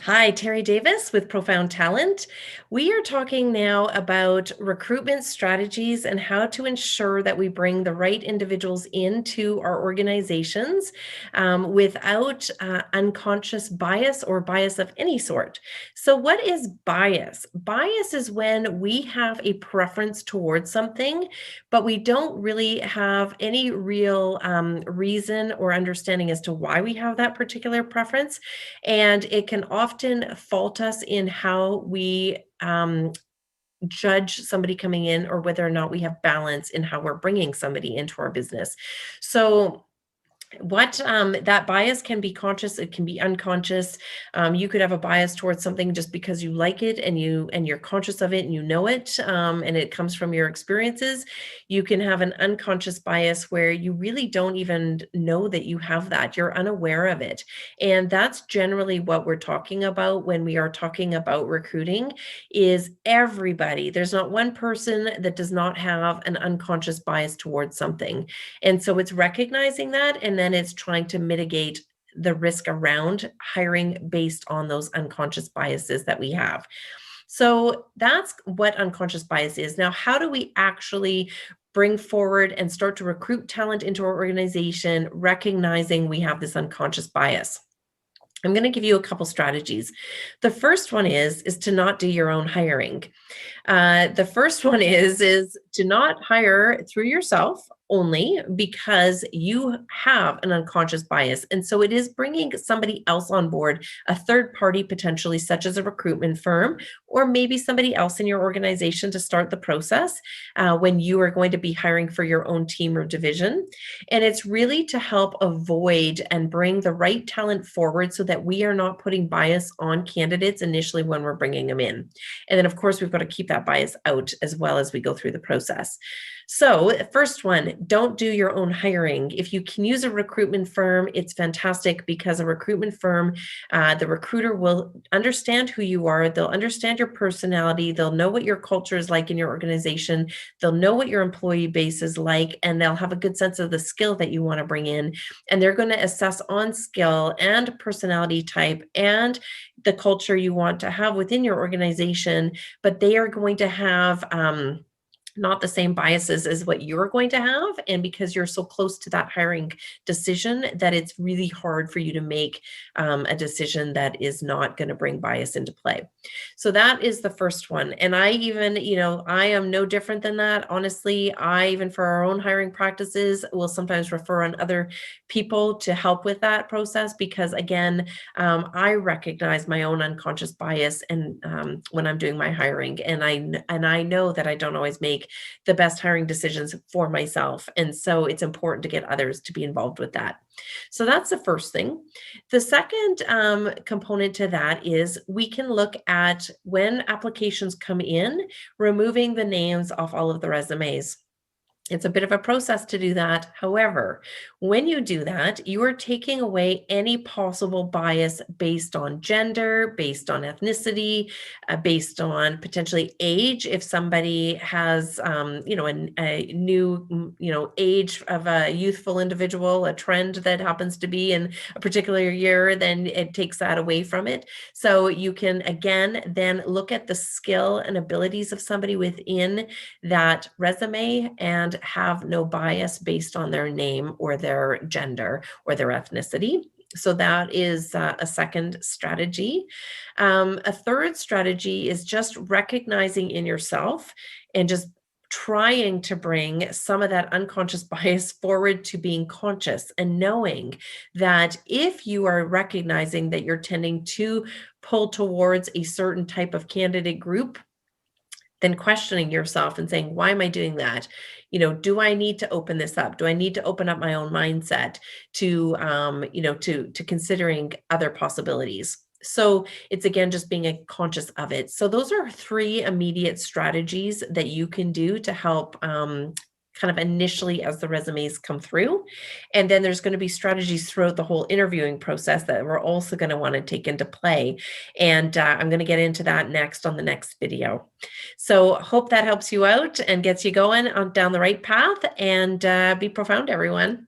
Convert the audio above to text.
Hi, tdavis with Profound Talent. We are talking now about recruitment strategies and how to ensure that we bring the right individuals into our organizations without unconscious bias or bias of any sort. So, what is bias? Bias is when we have a preference towards something, but we don't really have any real reason or understanding as to why we have that particular preference. And it can often fault us in how we judge somebody coming in or whether or not we have balance in how we're bringing somebody into our business. So, what that bias can be conscious, it can be unconscious. You could have a bias towards something just because you like it and you're conscious of it and you know it, and it comes from your experiences. You can have an unconscious bias where you really don't even know that you have that. You're unaware of it, and that's generally what we're talking about when we are talking about recruiting. Is everybody? There's not one person that does not have an unconscious bias towards something. And so it's recognizing that, and then it's trying to mitigate the risk around hiring based on those unconscious biases that we have. So that's what unconscious bias is. Now, how do we actually bring forward and start to recruit talent into our organization, recognizing we have this unconscious bias? I'm going to give you a couple strategies. The first one is to not do your own hiring. The first one is to not hire through yourself only because you have an unconscious bias. And so it is bringing somebody else on board, a third party potentially, such as a recruitment firm, or maybe somebody else in your organization to start the process when you are going to be hiring for your own team or division. And it's really to help avoid and bring the right talent forward so that we are not putting bias on candidates initially when we're bringing them in. And then, of course, we've got to keep that bias out as well as we go through the process. So, first one, don't do your own hiring. If you can use a recruitment firm, it's fantastic because a recruitment firm, the recruiter will understand who you are. They'll understand your personality. They'll know what your culture is like in your organization. They'll know what your employee base is like, and they'll have a good sense of the skill that you want to bring in. And they're going to assess on skill and personality type and the culture you want to have within your organization, but they are going to have not the same biases as what you're going to have. And because you're so close to that hiring decision, that it's really hard for you to make a decision that is not going to bring bias into play. So that is the first one. And I even, I am no different than that. Honestly, I even for our own hiring practices will sometimes refer on other people to help with that process because again, I recognize my own unconscious bias and when I'm doing my hiring, and I know that I don't always make the best hiring decisions for myself. And so it's important to get others to be involved with that. So that's the first thing. The second component to that is we can look at when applications come in, removing the names off all of the resumes. It's a bit of a process to do that. However, when you do that, you are taking away any possible bias based on gender, based on ethnicity, based on potentially age. If somebody has, a new, age of a youthful individual, a trend that happens to be in a particular year, then it takes that away from it. So you can, again, then look at the skill and abilities of somebody within that resume and have no bias based on their name or their gender or their ethnicity. So that is a second strategy. A third strategy is just recognizing in yourself and just trying to bring some of that unconscious bias forward to being conscious and knowing that if you are recognizing that you're tending to pull towards a certain type of candidate group, then questioning yourself and saying, why am I doing that? Do I need to open this up? Do I need to open up my own mindset to, to considering other possibilities? So it's again, just being conscious of it. So those are three immediate strategies that you can do to help kind of initially as the resumes come through. And then there's going to be strategies throughout the whole interviewing process that we're also going to want to take into play. And I'm going to get into that next on the next video. So hope that helps you out and gets you going on down the right path, and be profound, everyone.